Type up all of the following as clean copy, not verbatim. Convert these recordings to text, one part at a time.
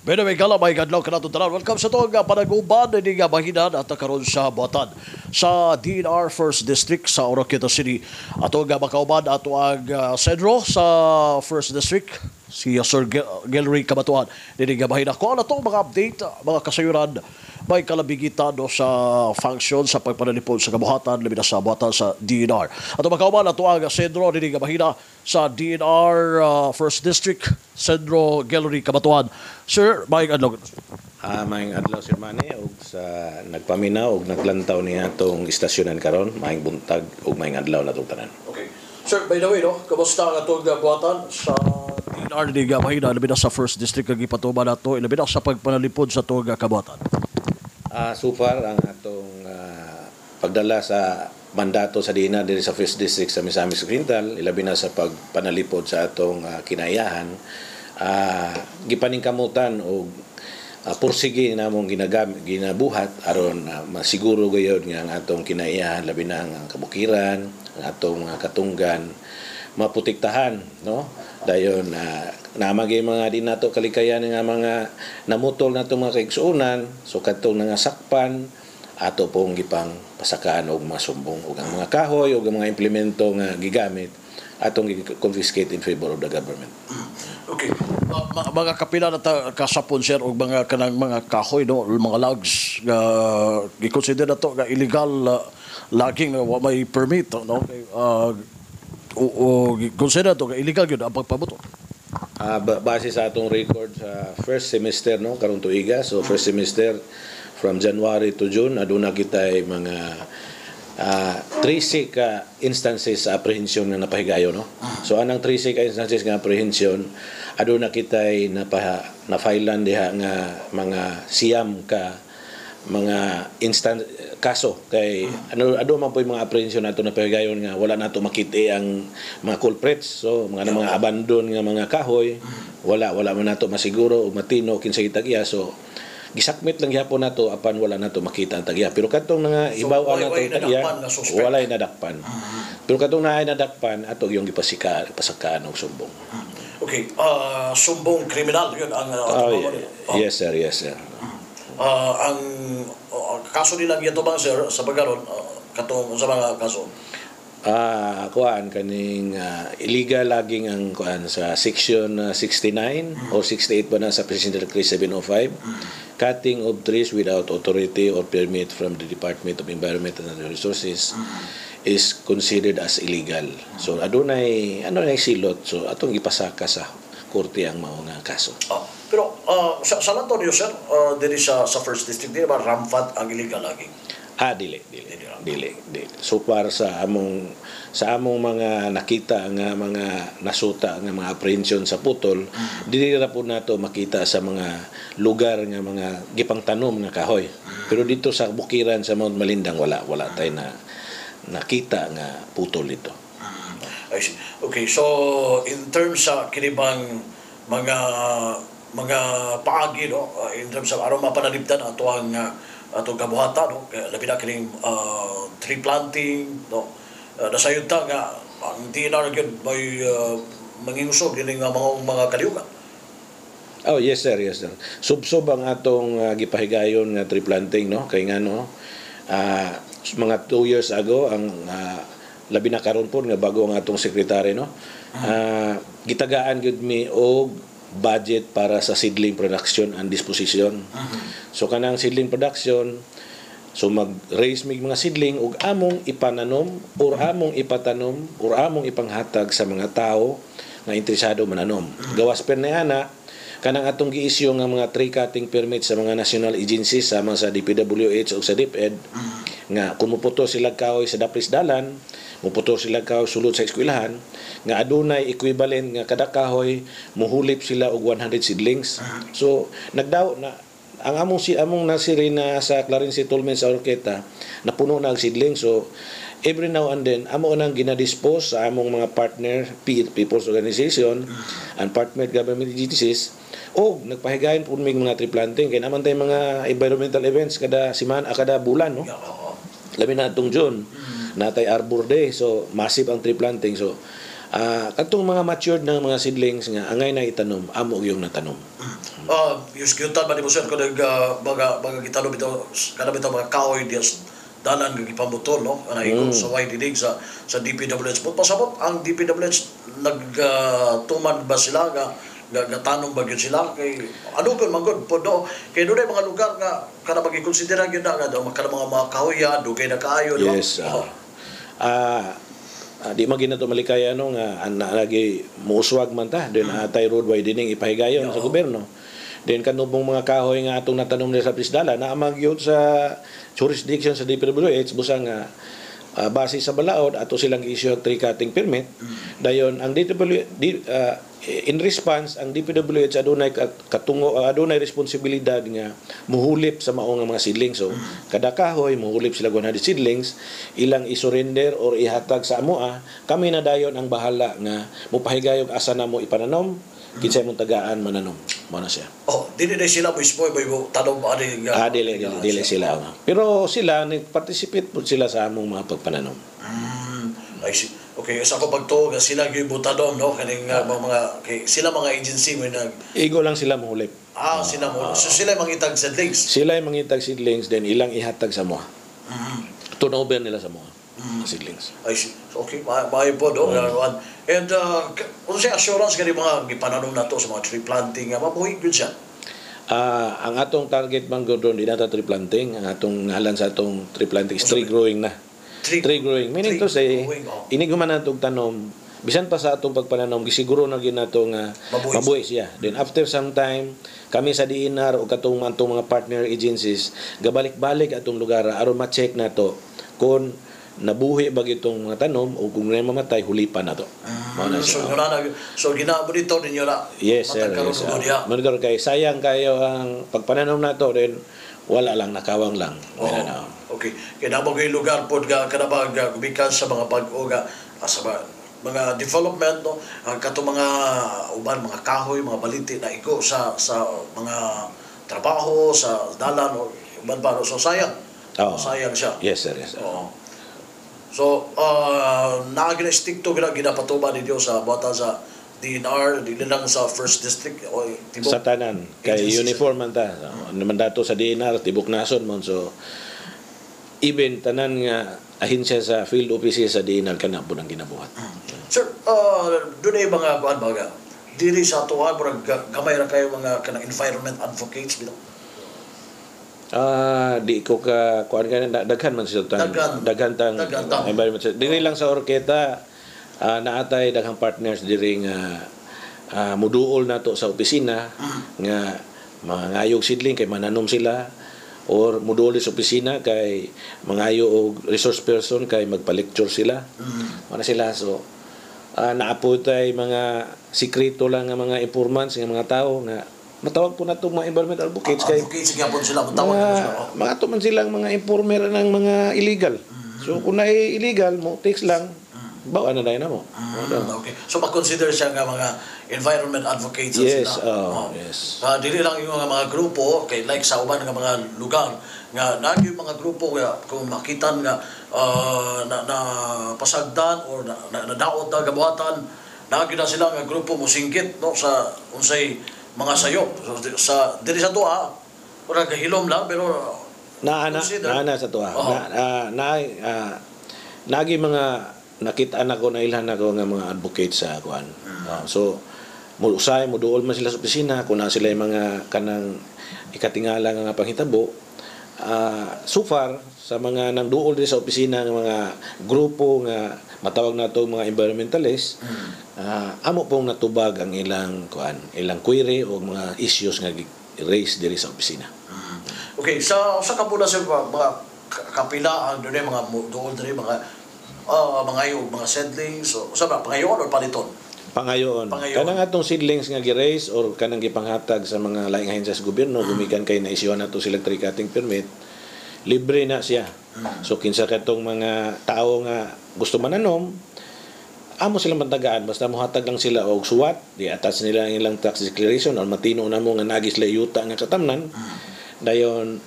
Pero may kalamay kadlaw ka nato tanan. Welcome sa tuwag panag-uban ni nga bahinan at karon sa Buatan sa DNR First District sa Oroqueta City. Ato nga makauban ato ang Sendro sa First District si Sir Gelry Kabatuan. Dili nga bahinan ko ano to mga update, mga kasayuran may kalabigitan no, sa function sa pagpanalipod sa kabuhatan labi na sa buhatan sa DNR. Ato makauban ato ang Sendro dili nga bahinan sa DNR First District Sendro Gelry Kabatuan. Sir, maayong adlaw. Maayong adlaw Sir Manny og sa nagpaminaw og naglantaw niya atong istasyonan karon, maayong buntag og maayong adlaw natong tanan. Okay. Sir, by the way, no, kamusta ang atong buhatan sa DNR ni Gamahina, labi na sa First District kag ipatuba nato, labi na sa pagpanalipod sa atong kabuhatan? So far ang atong pagdala sa mandato sa DNR diri sa First District sa Misamis Occidental, ilabi na sa pagpanalipod sa atong kinayahan, gipaningkamutan og pursige namong ginabuhat aron masiguro gayud nga ang atong kinaiyahan labi na ang kabukiran, ang atong mga katunggan maputiktahan, no? Dayon namagay mga di nato kalikayan nga mga namutol nato mga kaigsuonan, so kadtong nangasakpan ato pong gipang pasakaan og masumbong og ang mga kahoy og ang mga implemento nga gigamit atong confiscate in favor of the government. Okay. Mga kapila na kasapon sir og mga kanang mga kahoy no, mga logs nga gi-consider nato nga illegal logging wa may permit no. O consider to illegal gyud ang pagpabuto. Base sa atong record sa first semester no karong tuiga, so first semester from January to June aduna kitay mga 3 ka instances sa apprehension nga napahigayon no. So anang 3 ka instances nga apprehension aduna kitay na-filean diha nga mga siyam ka mga kaso kay ado man po yung mga apprehension nato na pahigayon nga wala nato makita ang mga culprits, so mga abandon nga mga kahoy wala man nato masiguro o matino kinsay tagya, so gisakmit lang gyapon nato apan wala nato makita ang tagya, pero kadtong nga ibaw nato tagya walay nadakpan, pero kadtong naay nadakpan ato yung gipasakaan og sumbong. Okay, sumbong kriminal yun ang yes sir. Ang kaso nila gito bang sir sa pagkaron katong sa mga kaso kuan kaning illegal logging ang kuan sa section 69 or 68 ba na sa Presidential Decree 705, cutting of trees without authority or permit from the Department of Environment and Natural Resources is considered as illegal. So adunay silot, so atong ipasaka sa korte ang mao nga kaso. Pero sa San Antonio sir, dili sa First District di ba rampant ang illegal logging? Dili. So para sa among mga nakita nga mga nasuta nga mga apprehension sa putol, dili ra po nato makita sa mga lugar nga mga gipangtanom nga kahoy. Pero dito sa bukiran sa Mount Malindang wala tay na nakita nga putol dito. I see. Okay, so in terms sa kinibang mga paagi no, in terms of aron mapanalipdan ato ang atong kabuhatan no, labi na kining tree planting no, nasayod ta nga ang DNR gyud may mangingusog dinhi nga mga kaliugan. Oh yes sir. Subsob ang atong gipahigayon nga tree planting no, kay ngano mga 2 years ago ang labi na karon po nga bago ang atong sekretary no, gitagaan gyud mi og budget para sa seedling production and disposition. So kanang seedling production, so mag-raise mig mga seedling ug among ipananom or among ipatanom or among ipanghatag sa mga tao nga interesado mananom. Gawas per na ana kanang atong gi-issue nga mga tree cutting permit sa mga national agencies sama sa DPWH o sa DepEd nga kumuputo sila kahoy sa dapris dalan, muputo sila kahoy sulod sa eskwelahan nga adunay equivalent nga kada kahoy muhulip sila og 100 seedlings. So nagdaw na ang among nasiri na sa Clarence Settlement sa Oroqueta napuno na ang seedlings, so every now and then amo nang ginadispose sa among mga partner people's organization and partner government agencies o nagpahigayon po mig mga tree planting kay naman tay mga environmental events kada semana kada bulan no, labi na atong June natay Arbor Day, so massive ang tree planting. So katong mga matured na mga seedlings nga angay na itanom amo yung natanom. yung skyutan ba ni mo sir kung mga gitalom ito kanam ito mga kahoy dias dalan ng ipamutol no anahigo sa YDD sa DPWH po pasabot ang DPWH nagtuman ba sila gatanong ba gyud sila kay ano kun magod po do kay doon mga lugar nga kana magi-considera gyud na nga kada mga kahoy dugay na kaayo di ba? Yes. Di man ginato malikaya nga lagi muuswag man ta din atay road widening ipahigayon sa gobyerno. Then kanubong mga kahoy nga atong natanom nila sa Pisdala na amagyod sa jurisdiction sa DPWH busang base sa balaod ato silang issue tree cutting permit. Dayon ang in response ang DPWH adunay responsibilidad nga muhulip sa mao nga mga seedlings. So kada kahoy muhulip sila 100 seedlings ilang isurrender or ihatag sa amoa kami na dayon ang bahala nga mupahigayog asa na mo ipananom kinsay mong tagaan mananom mo na siya. Dili sila mismo may tanong ba dili sila. Pero sila nag-participate po sila sa among mga pagpananom. I see. Okay, sa ko pagtuo sila gyud butadom no kaning mga sila mga agency may igo lang sila mohulip. Sila mo. So sila mangitag seedlings. Sila mangitag seedlings then ilang ihatag sa moa. Turnover nila sa moa. Seedlings. I see. Okay, may po do. And kung sa assurance kani mga gipananom nato sa mga tree planting mabuhi gyud siya. Ang atong target man gud di nata tree planting, ang atong ngalan sa atong tree planting is tree growing na. Tree growing. Meaning to say, inig man natong tanom, bisan pa sa atong pagpananom, gisiguro na gyud nato nga mabuhi siya. Then after some time, kami sa DNR o katong mga partner agencies, gabalik-balik atong lugar aron ma-check nato kung nabuhi ba itong mga tanom o kung may mamatay, hulipan na to. So gina-monitor ninyo na? Yes, sir. Monitor kayo. Sayang kayo ang pagpananom na to, then wala lang, nakawang lang. Okay. Kaya nabag yung lugar po, kanabag gumikan sa mga pag-uga, sa mga development, no? Kato mga uban, mga kahoy, mga baliti na iko sa mga trabaho, sa dalan, o uban pa. So sayang. Sayang siya. Yes, sir. Yes, sir. So, nakagina-stick to ginapatuba ninyo sa bata sa DNR, di lang sa first district o tibok sa tanan kay uniform man ta naman dato sa DNR tibok nason mon so even tanan nga ahensya sa field offices sa DNR kana po nang ginabuhat. Sir, doon ay mga kuan baga diri sa tuwa murag gamay ra kayo mga kanang environment advocates bitaw. Di ko ka kuan kana daghan man sila daghan tang environment diri lang sa Orqueta. Naatay daghang partners diri nga muduol nato sa opisina nga mangayog seedling kay mananom sila or muduol sa opisina kay mangayo og resource person kay magpa-lecture sila. Ano sila so naapotay mga sikreto lang nga mga informants nga mga tao nga matawag po nato mga environment advocates kay sila mga tuman silang mga informer ng mga illegal. So kung naay illegal mo takes lang bawa na dayon mo. Okay. So ma-consider siya nga mga environment advocates yes, sila. Yes. Dili lang yung mga grupo kay like sa uban nga mga lugar nga nagyo mga grupo nga kung makita nga na pasagdan or nadaot na gabuhatan nagyo na sila nga grupo musingkit no sa unsay mga sayop. So, sa diri sa tuwa ora gahilom lang pero naana sa tuwa. Nagi mga nakita na ko na ilhan ako nga mga advocates sa kuan. So usay mo duol man sila sa opisina kung na sila yung mga kanang ikatingala nga panghitabo. So far sa mga nang duol din sa opisina ng mga grupo nga matawag nato mga environmentalists, amo pong natubag ang ilang kuan, ilang query o mga issues nga raise diri sa opisina. Okay, sa kapula sa mga kapila ang dunay mga duol diri mga mga seedlings so sabi pangayon or paliton pangayon kanang atong seedlings nga gi-raise or kanang gipanghatag sa mga laing ahensya sa gobyerno gumikan kay na-issue nato sila tree cutting permit libre na siya. So kinsa katong mga tao nga gusto mananom amo silang mantagaan basta mohatag lang sila og suwat di attach nila ang ilang tax declaration or matino na mo nga nagis la yuta nga katamnan dayon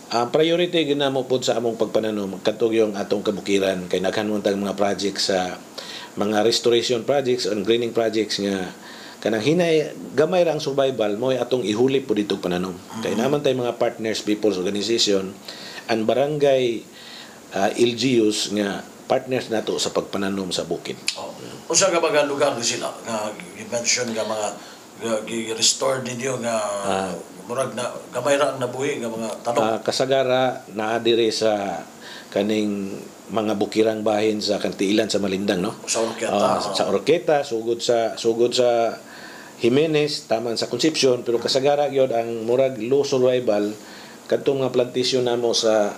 ang priority ginamo pod sa among pagpananom katong yung atong kabukiran kay naghan mo tag mga projects sa mga restoration projects and greening projects nga kanang hinay gamay ra ang survival mo atong ihuli po dito pananom. Kay naman tay mga partners people's organization and barangay LGUs nga partners nato sa pagpananom sa bukid. Usa ka mga lugar ni sila nga i-mention nga mga gi-restore ninyo nga murag na gamay ra ang nabuhi nga mga tanong. Kasagara naa diri sa kaning mga bukirang bahin sa Kantiilan sa Malindang, no? Sa Oroqueta. Sa Oroqueta, sugod sa Jimenez, taman sa Concepcion, pero kasagara gyud ang murag low survival kadtong nga plantation namo sa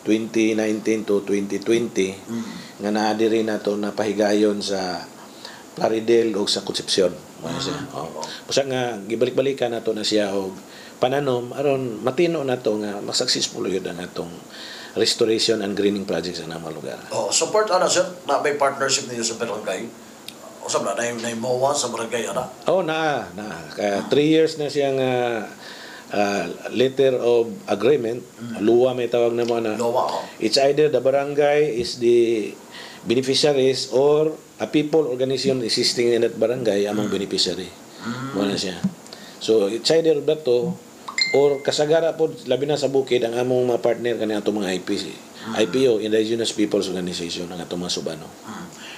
2019 to 2020 nga naa diri nato napahigayon sa Plaridel o sa Concepcion. Usa nga gibalik-balikan nato na siya og pananom aron matino nato nga mag-successful gyud ang atong restoration and greening projects sa mga lugar. Support ana sir na may partnership ninyo sa barangay. Usab na nay MOA sa barangay ana. Na. Kaya 3 years na siyang letter of agreement. Luwa may tawag na mo na. Luwa. It's either the barangay is the beneficiaries or a people organization existing in that barangay among beneficiary. Mo na siya. So it's either that to or kasagara po labi na sa bukid ang among mga partner kani ato mga IPO, Indigenous Peoples Organization, ang ato mga subano.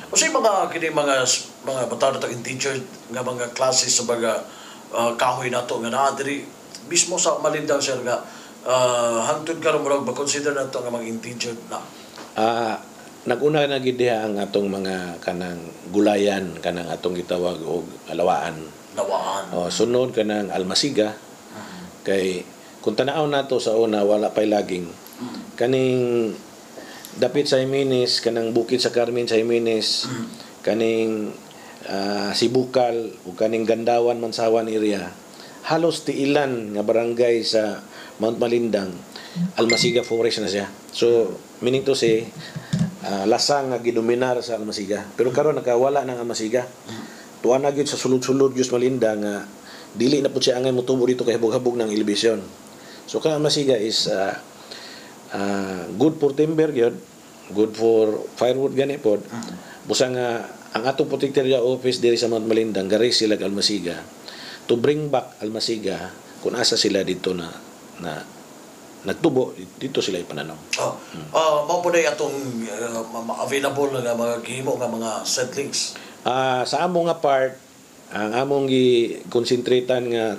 Usa mga kini mga bataw nato teacher nga mga classes sa mga kahoy nato nga naa diri mismo sa Malindang sir nga hangtod karon murag ba-consider nato nga mga integer na. Naguna na gid diha ang atong mga kanang gulayan kanang atong gitawag og lawaan. Sunod kanang almasiga. Kay kung tanaw nato sa una wala pay laging kaning dapit sa Jimenez kanang bukid sa Carmen sa Jimenez kaning Sibukal o kaning Gandawan Mansawan area halos tiilan nga barangay sa Mount Malindang almasiga forest na siya. So meaning to say lasang nga gidominar sa almasiga pero karon nakawala nang almasiga. Tuwa na gyud sa sulod-sulod gyud Malindang nga dili na po siya angay mutubo dito kay habog-habog ng elevation. So kaya masiga is good for timber yun, good for firewood gani po. Busa nga ang atong protector office diri sa Mount Malindang gari sila almasiga to bring back almasiga kung asa sila dito na nagtubo dito sila ipananom. Mao po atong available nga mga gihimo nga mga seedlings. Sa among nga part ang among gi-concentratan nga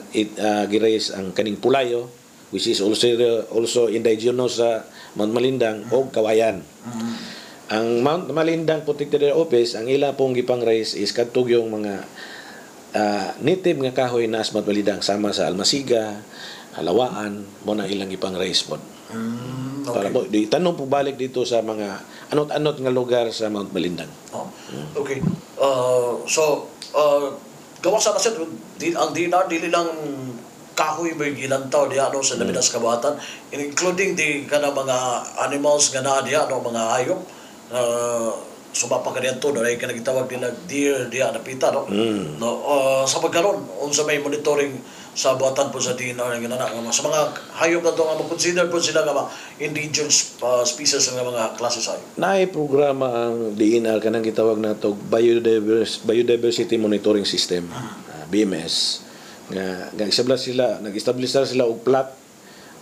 gi-raise ang kaning pulayo which is also indigenous sa Mount Malindang o kawayan. Ang Mount Malindang Protected Office ang ila pong gipang-raise is kadtog yung mga native nga kahoy na sa Mount Malindang sama sa almasiga, halawaan mo na ilang gipang-raise po. Okay. Para po tanong po balik dito sa mga anot-anot nga lugar sa Mount Malindang. Okay. Gawa sa kasi ang DNR dili lang kahoy may gilantaw diya sa Labinas Kabuhatan, including di kana mga animals nga naa diya mga hayop sumapa ka diyan to ay kanagitawag nila deer diya napita sa pagkaron unsa may monitoring sa buhatan po sa DNR nga sa mga hayop na to nga mo-consider po sila nga endangered species nga mga klase sa hayop. Naay programa ang DNR kanang gitawag nato Biodiversity Monitoring System, BMS. Nag-establish sila og plot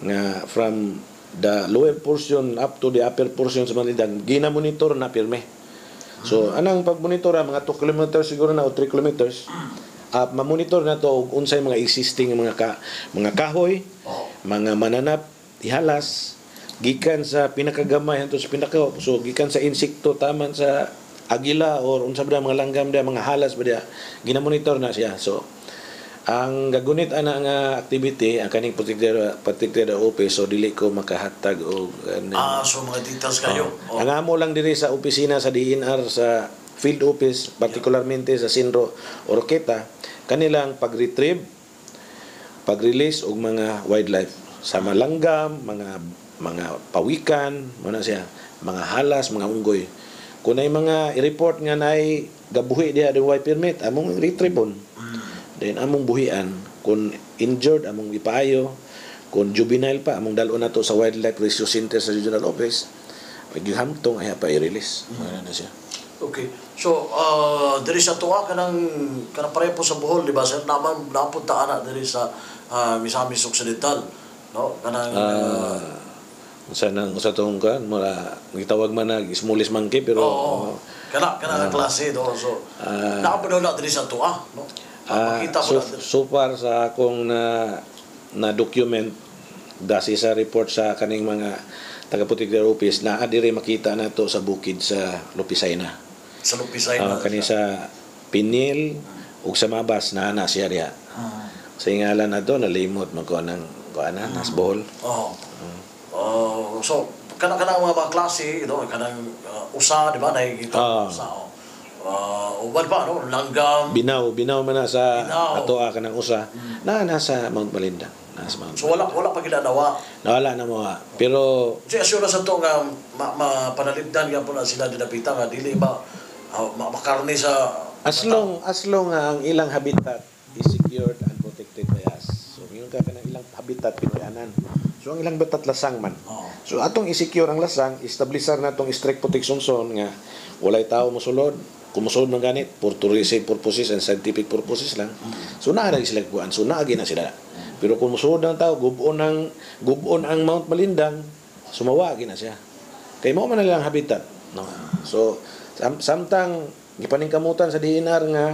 nga from the lower portion up to the upper portion sa Malindang gina-monitor na pirme. So anang pag-monitor mga 2 kilometers siguro na o 3 kilometers ma-monitor na to og unsay mga existing mga kahoy, mga mananap, ihalas gikan sa pinakagamay hangtod sa so gikan sa insekto taman sa agila or unsa ba mga langgam dia mga halas ba dia gina-monitor na siya. So ang gagunit ana nga activity ang kaning protected office so dili ko makahatag og so mga details kayo. Ang amo lang diri sa opisina sa DNR sa field office particularmente sa Sindro Oroqueta kanilang pag-retrieve pag-release og mga wildlife sa malanggam mga pawikan mo na siya mga halas mga unggoy kunay mga i-report nga naay gabuhi diha the white permit among retrieve then among buhian kung injured among ipaayo kung juvenile pa among dalo nato sa wildlife rescue center sa regional office pag gihamtong ay pa i-release na siya. Okay. So, diri sa tuwa kanang pareho po sa Bohol, di ba sir? Napunta ana diri sa Misamis Occidental, no? Kanang sa tong kan mura gitawag man nag smallis monkey pero kana klase do. So, nakapadaw na diri sa tuwa, no? Makita po na. So far sa akong na document dasi sa report sa kaning mga taga-Putik Office na adiri makita na to sa bukid sa Lupisayna. Sa Lupisayna. Kani sa Pinil ug sa Mabas na siya diha. Sa ngalan na to nalimot man ko nang kuana nas Bohol. So kanang mga klase, kanang usa, di ba, nakikita usa. Uban pa, no? Langgam. Binaw man na sa ato kanang usa. Nasa Mount Malinda. So wala pa ginanawa. Nawala na mo. Pero assure sa to nga mapanalipdan nga po na sila dinapita nga dili ba makarne sa as long ang ilang habitat is secured and protected by us. So yung kanang ilang habitat pinayanan. So ang ilang habitat lasang man. So atong i-secure ang lasang, establisher na tong strict protection zone nga walay tao mosulod. Kumusulod man ganit for tourism purposes and scientific purposes lang. So naa na sila kuan. So naagi na sila. Pero kung musulod ng tao, gubon ang Mount Malindang, sumawagi na siya. Kaya mo man na lang habitat. No? So, samtang gipaningkamutan sa DNR nga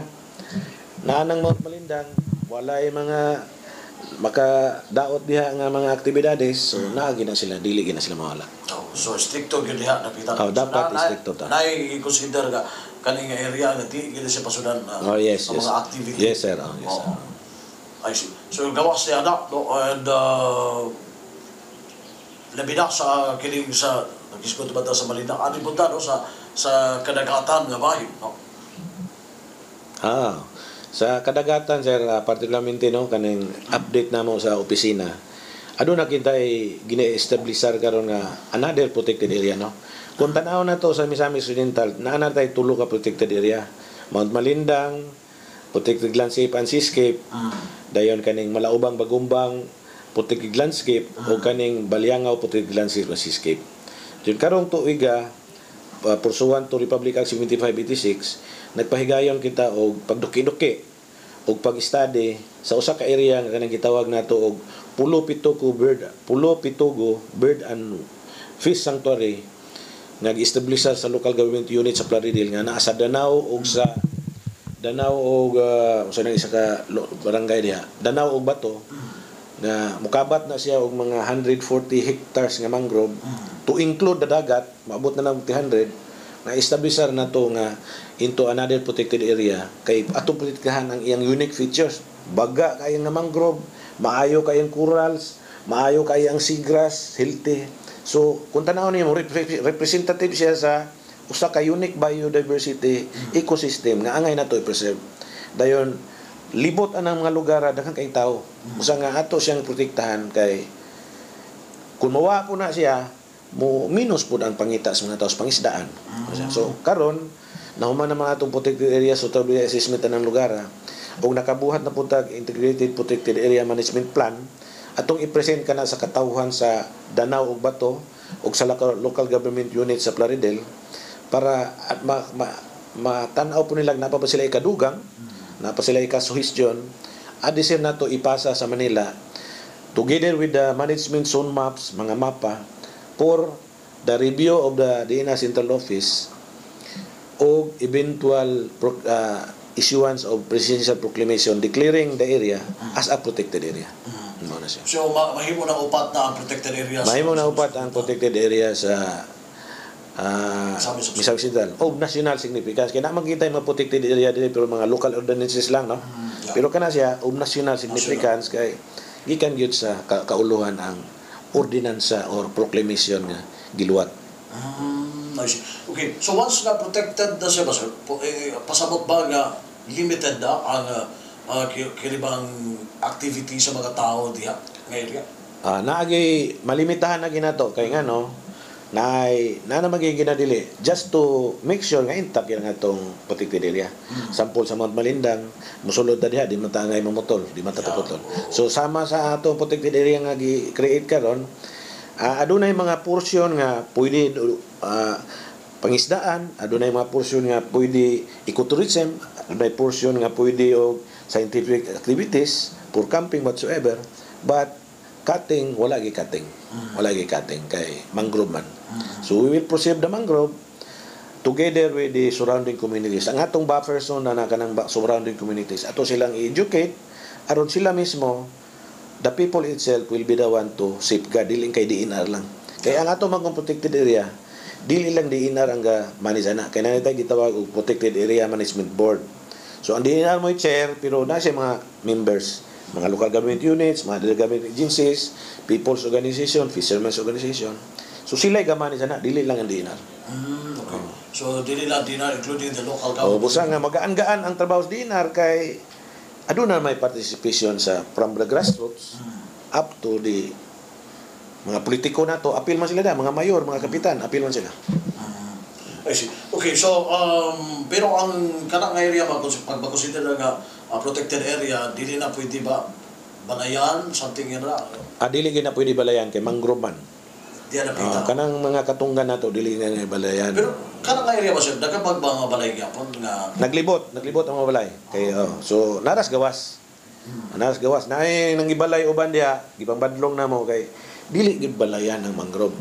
naanang Mount Malindang, walay mga makadaot diha nga mga aktibidades, so naagi na sila, dili na sila mawala. So, stricto gyud diha napitan. Dapat stricto ta. Nai-consider ka kaning area nga di gyud siya pasudan yes. mga activity. Yes, sir. Yes, sir. I see. So, gawas niya na, no? And labi na sa kiling sa nag-iskot ba sa Malinda, ano punta, no? Sa kadagatan nga bahin, no? Sa kadagatan, sir, particularmente, no, kaning update namo sa opisina, aduna kintay gine-establisher karon nga another protected area, no? Kung tanaw na to sa Misamis Occidental, naana tay tulo ka protected area. Mount Malindang, protected landscape and seascape, dayon kaning Malaubang Bagumbang protected landscape o kaning Balyangaw protected landscape and seascape. Diyon karong tuiga pursuant to Republic Act 7586 nagpahigayon kita og pagduki-duki og pag-study sa usa ka area nga kanang gitawag nato og Pulo Pitugo Bird and Fish Sanctuary nga gi-establish sa local government unit sa Plaridel nga naa sa Danao og sa sa isa ka barangay diha Danao og Bato nga mukabat na siya og mga 140 hectares nga mangrove to include the dagat maabot na ng 300 na establisher na to nga into another protected area kay atong protektahan ang iyang unique features baga kay nga mangrove maayo kay ang corals maayo kay ang seagrass healthy. So kung tanaw niyo representative siya sa usa ka unique biodiversity ecosystem nga angay nato i-preserve. Dayon libot anang mga lugar daghang kay tawo. Usa nga ato siyang protektahan kay kung mawa po na siya mo minus pud ang pangita sa mga tawo sa pangisdaan. So karon nahuman na mga atong protected area so tabi assessment ng lugar ug nakabuhat na pud tag integrated protected area management plan atong i-present kana sa katawhan sa Danao ug Bato ug sa local government unit sa Plaridel para at matanaw po nila napa ba sila ikadugang napa sila ikasuhestyon adisir nato ipasa sa Manila together with the management zone maps mga mapa for the review of the DNR Central Office o eventual issuance of presidential proclamation declaring the area as a protected area. So mahimo na upat na ang protected area. Mahimo na upat ang protected area sa Misamis Occidental of national significance kaya na makita yung mga protected area dili pero mga local ordinances lang no pero kana siya of national significance kay gikan gyud sa kauluhan ang ordinansa or proclamation nga giluwat. Okay, so once na protected na siya ba sir, pasabot ba nga limited na ang kilibang activity sa mga tao diha nga area? Naagi malimitahan na ginato kay nga no na magiging ginadili just to make sure nga intact yan nga itong protected area. Sample sa Mount Malindang musulod na diha di matangay mamotol di matatapotol. So sama sa atong protected area nga gi-create karon adunay mga portion nga pwede pangisdaan, adunay mga portion nga pwede ecotourism, adunay portion nga pwede og scientific activities for camping whatsoever, but cutting wala gi cutting. Wala gi cutting kay mangrove man. So we will preserve the mangrove together with the surrounding communities. Ang atong buffer zone na kanang surrounding communities, ato silang i-educate aron sila mismo, the people itself will be the one to safeguard, dili kay DNR lang. Kaya ang atong mga protected area, dili lang DNR ang manizana. Kaya na tayo gitawag og Protected Area Management Board. So ang DNR mo chair, pero na siya mga members, mga local government units, mga government agencies, people's organization, fishermen's organization. So sila gamanin sana, dili lang ang DNR. Okay. So dili lang DNR including the local government. Busa nga magaan-gaan ang trabaho sa DNR kay aduna may participation sa from the grassroots up to the mga politiko na to, appeal man sila na, mga mayor, mga kapitan, appeal man sila. I see. Okay, so pero ang kanang area pagbakonsider nga protected area, dili na pwede ba balayan something yun na? Dili gina pwede balayan kay mangrove man. Di na pita. Kanang mga katunggan nato dili na balayan. Pero kanang area ba sir, nagkabag ba nga balay gyapon nga naglibot ang mga balay. Kay so naras gawas. Naras gawas na nang ibalay uban diha, gipangbadlong na mo kay dili gid balayan ng mangrove.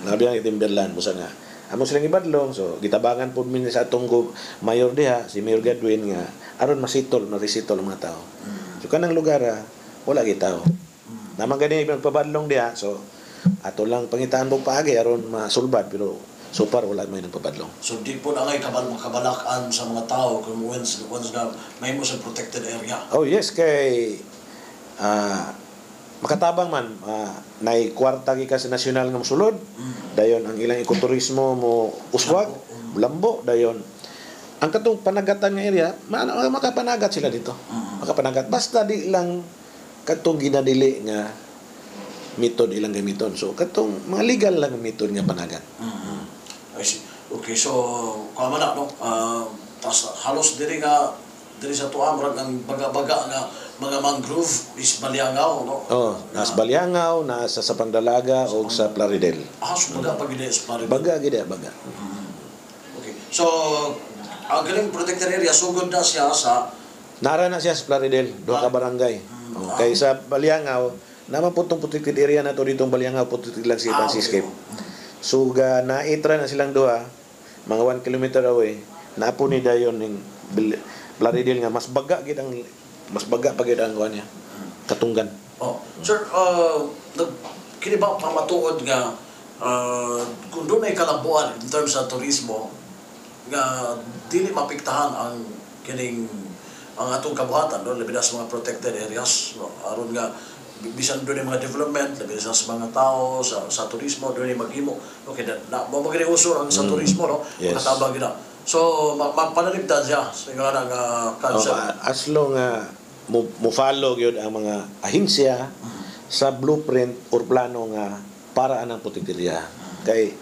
Labi ang Timberland busa nga. Amo silang ibadlong, so gitabangan po min sa atong mayor diha, si Mayor Godwin nga aron masitol, marisitol ang mga tao. So kanang lugar wala gid tao. Naman gani ibang pabadlong diha, so ato lang pangitaan mo paagi aron masulbad, pero so far wala may nagpabadlong. so di po na ngay kabalakan sa mga tao kung once na may mo sa protected area. Oh yes, kay makatabang man nay kwarta gikan sa nasyonal nga mosulod. Dayon ang ilang ekoturismo mo uswag, lambo dayon. Ang katong panagatan nga area, makapanagat sila dito. Makapanagat basta di lang katong ginadili nga method ilang gamiton. So katong mga legal lang nga method nga panagat. I see. Okay, so kama na no. Tas halos diri sa tuwa murag ang baga-baga nga mga mangrove is Baliangaw, no? Nas Baliangaw, nasa sa Pangdalaga o sa Plaridel. So baga pa gid sa Plaridel. Baga gid baga. Okay. So ang galing protected area sugod na siya sa nara na siya sa Plaridel, duha ka barangay. Kay sa Baliangaw, naman po itong protected area na to ditong Baliangaw, protected lang si Franciscape. So naitra na silang duha, mga 1 kilometer away, naapo ni dayon ning Plaridel nga mas baga gid pa gid ang kuan niya. Katunggan. Sir, kini ba pamatuod nga kung doon ay kalabuan in terms sa turismo nga dili mapiktahan ang kining ang atong kabuhatan doon labi na sa mga protected areas, no? Aron nga bisan doon yung mga development labi na sa mga tao sa turismo doon yung maghimo. Okay, na mo maging uso ang sa turismo, no? Yes. Makatabang gina. So mapanalipdan siya sa nga concept. As long mo follow gyud ang mga ahensya sa blueprint or plano nga para anang protected area. Kay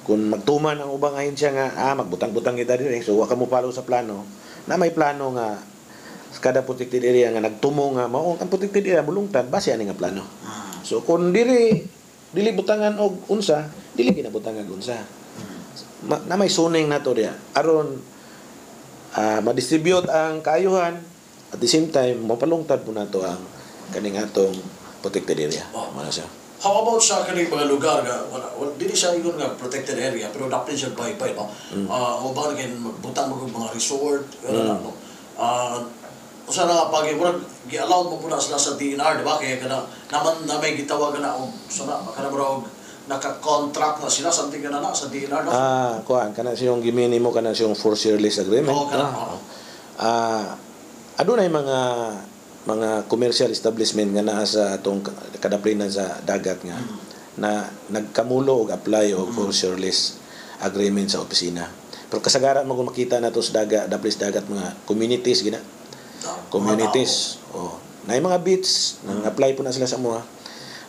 kung magtuman ang ubang ahensya nga magbutang-butang kita diri, so wa ka mo follow sa plano na may plano nga kada protected area nga nagtumo nga mao ang protected area bulungtan base ani nga plano. So kung dili butangan og unsa, dili ginabutangan og unsa. Na may suning nato diya aron ma-distribute ang kaayuhan at the same time mapalungtad po nato ang kaning atong protected area. Mana siya. How about sa kaning mga lugar nga wala dili siya ingon nga protected area pero dapat siya bay-bay no. O ba rin magbutang mo mga resort no. Usa na pag gi-allow mo puna sila sa DNR, di ba? Kaya naman na may gitawag na sana kanang naka-contract na sila something na sa DNR, no? Kuan kana siyong gimini mo kana siyong force release agreement. Adunay mga commercial establishment nga naa sa atong kadaplinan sa dagat nga na nagkamulo og apply og force release agreement sa opisina. Pero kasagaran mo kung makita nato sa dagat mga communities gina. Communities. Na mga beach nang apply po na sila sa mga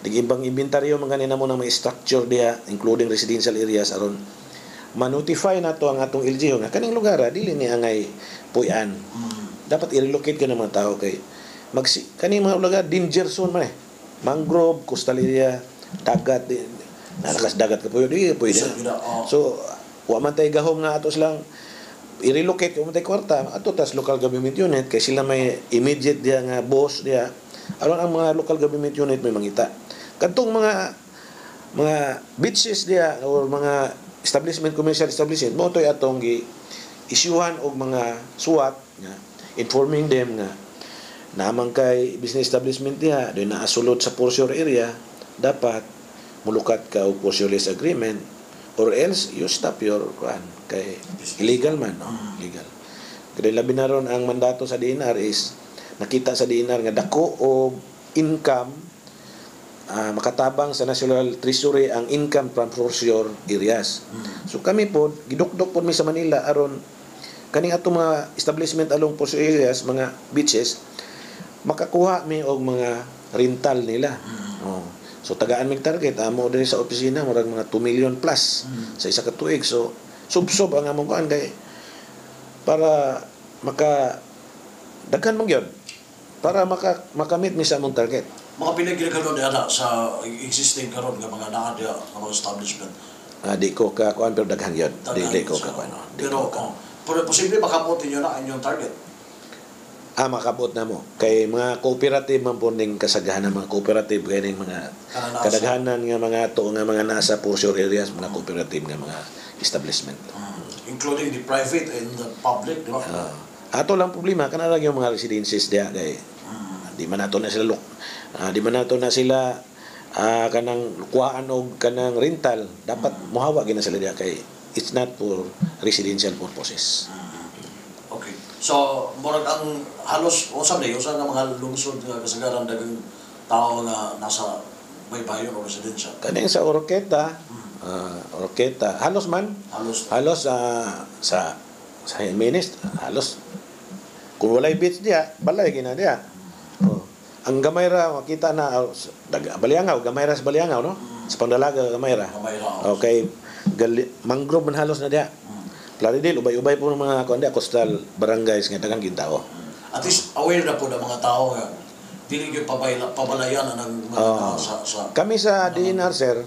nag-ibang inventaryo mga kanina mo na may structure diha including residential areas aron ma-notify nato ang atong LGU nga kaning lugar dili ni angay puy-an. Dapat i-relocate ka ng mga tao kay kaning mga lugar danger zone man mangrove, coastal area, dagat nalakas dagat ka puyo di pwede. So wa man tay gahom nga ato silang i-relocate kung tay kwarta ato tas local government unit kay sila may immediate dia nga boss dia aron ang mga local government unit may mangita kadtong mga beaches dia or mga establishment commercial establishment mo toy atong gi-isyuhan og mga suwat nga informing them nga namang kay business establishment dia doy naasulod sa force area dapat mulukat ka og force lease agreement or else you stop your kuan kay illegal man no illegal kay labi na ron ang mandato sa DNR is nakita sa DNR nga dako og income makatabang sa National Treasury ang income from force areas so kami po gidukdok po mi sa Manila aron kaning ato mga establishment along force areas mga beaches makakuha mi og mga rental nila so tagaan mig target amo diri sa opisina murag mga 2 million plus sa isa ka tuig so subsob ang among kuan kay para daghan man gyud para makamit mi sa among target mga pinagil karon diha sa existing karon nga mga naa diha nga mga establishment di ko ka kuan pero daghan gyud di ko ka kuan pero posible makabot niyo na inyong target makabot na mo kay mga cooperative man po ning kasagahanan mga cooperative kay ning mga kadaghanan nga mga to nga mga nasa force areas mga cooperative nga mga establishment including the private and the public di ba ato lang problema kana lang yung mga residences dia kay di man nato na sila kanang kuhaan og kanang rental dapat mohawa gina sila dia kay it's not for residential purposes okay so murag ang halos usab nga mga lungsod nga kasagaran daghang tao nga nasa baybayon o residensya kaning sa Oroqueta halos sa Jimenez halos kung walay beach dia balay gina dia ang gamay ra makita na Baliangaw gamay ra sa Baliangaw no sa Pandalaga gamay ra okay mangrove man halos na dia Plaridel ubay-ubay po ng mga coastal barangays nga daghang gintao at least aware na po ng mga tao nga dili gyud pabalayan ng mga sa kami sa DNR sir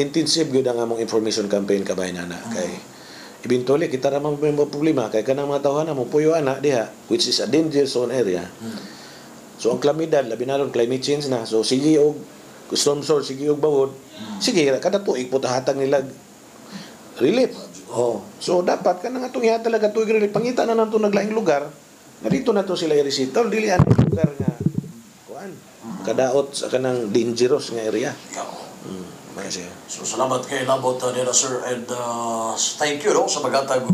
intensive gyud ang among information campaign kabay na kay eventually kita ra man may problema kay kanang mga tawhan mo puyo ana diha which is a danger zone area so ang kalamidad labi na ron climate change na so sige og storm surge sige og bawod sige kada tuig po tahatag nila relief so dapat kanang atong iha talaga tuig relief pangita na nato naglaing lugar nga dito na to sila i-resita dili ang lugar nga kuan kadaot sa kanang dangerous nga area so salamat kay labot nila sir and thank you no sa paghatag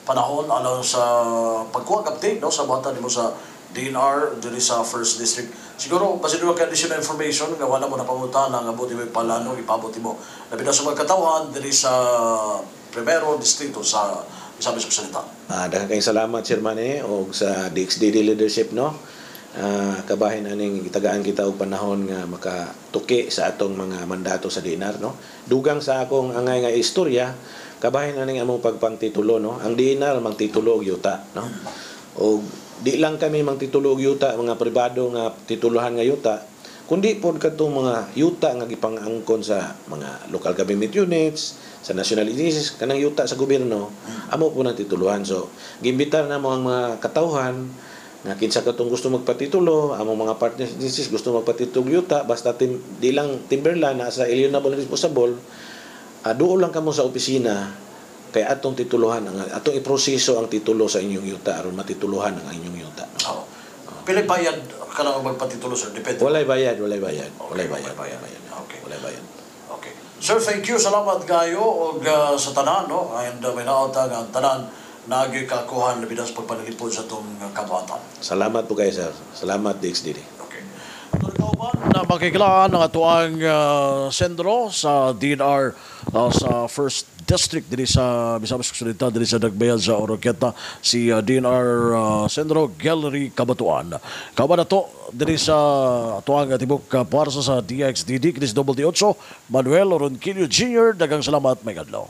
panahon alang sa pagkuha update no sa bata nimo sa DNR diri sa 1st District. Siguro pasiduro ka additional information nga wala mo na pangutan nga abuti mo palano ipabot mo. Labi na sa magkatawhan diri sa Primero Distrito sa Misamis Occidental. Daghang kayong salamat Chairman o sa DXDD leadership no. Kabahin aning itagaan kita og panahon nga makatuki sa atong mga mandato sa DNR no. Dugang sa akong angay nga istorya kabahin aning among pagpangtitulo no. Ang DNR mangtitulo og yuta no. O di lang kami mangtitulo og yuta mga pribado nga tituluhan nga yuta kundi pod kadtong mga yuta nga gipangangkon sa mga local government units sa national agencies kanang yuta sa gobyerno amo po nang tituluhan so giimbitar na mo ang mga katawhan nga kinsa katong gusto magpatitulo among mga partners agencies gusto magpatitulog yuta basta di lang timberland na sa alienable and disposable duol lang kamo sa opisina kay atong tituluhan atong iproseso ang titulo sa inyong yuta aron matituluhan ang inyong yuta. Pila bayad ka lang magpatitulo sir depende. Walay bayad. Okay. Okay. Sir, thank you. Salamat kayo og sa tanan no and may naotag ang tanan nagikakuhan labi na sa pagpanalipod sa tong kabuhatan. Salamat po kayo sir. Salamat DXDD. Okay. Na makikilaan ng atuang sendro sa DNR sa 1st District diri sa Misamis Occidental diri sa Dagbayan sa Oroqueta si DNR Sendro Gallery Kabatuan. Kaban nato diri sa atuang tibok puwersa sa DXDD kinis Double D8 Manuel Ronquillo Jr. daghang salamat may adlaw.